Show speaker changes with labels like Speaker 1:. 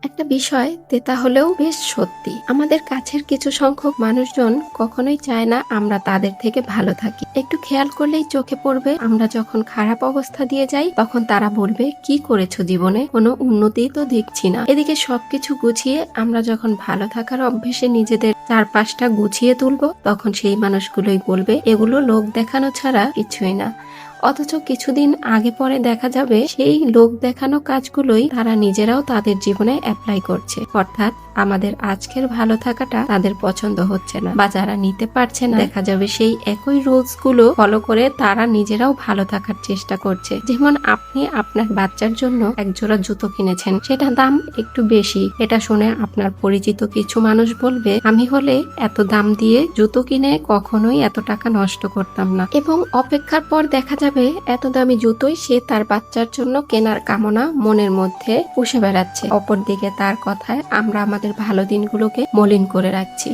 Speaker 1: একটা বিষয় তেতা হলেও বেশ সত্যি। আমাদের কাছের কিছু সংখ্যক মানুষজন কখনোই চায় না আমরা তাদের থেকে ভালো থাকি। একটু খেয়াল করলেই চোখে পড়বে, আমরা যখন খারাপ অবস্থা দিয়ে যাই তখন তারা বলবে, কি করেছো জীবনে, কোনো উন্নতি তো দেখছি না। এদিকে সবকিছু গুছিয়ে আমরা যখন ভালো থাকার অভ্যেসে নিজেদের চারপাশটা গুছিয়ে তুলবো, তখন সেই মানুষগুলোই বলবে এগুলো লোক দেখানো ছাড়া কিছুই না। অথচ কিছুদিন আগে পরে দেখা যাবে সেই লোক দেখানো কাজগুলোই তারা নিজেরাও তাদের জীবনে অ্যাপ্লাই করছে। অর্থাৎ আমাদের আজকের ভালো থাকাটা তাদের পছন্দ হচ্ছে না, বা যারা নিতে পারছে না, দেখা যাবে সেই একই রুলস গুলো ফলো করে তারা নিজেরাও ভালো থাকার চেষ্টা করছে। যেমন আপনি আপনার বাচ্চার জন্য একজোড়া জুতো কিনেছেন, সেটা দাম একটু বেশি। এটা শুনে আপনার পরিচিত কিছু মানুষ বলবে, আমি হলে এত দাম দিয়ে জুতো কিনে কখনোই এত টাকা নষ্ট করতাম না। এবং অপেক্ষার পর দেখা যাবে এত দামি জুতোই সে তার বাচ্চার জন্য কেনার কামনা মনের মধ্যে পুষে বেড়াচ্ছে। অপরদিকে তার কথায় আমরা আমাদের ভালো দিনগুলোকে মলিন করে রাখছি।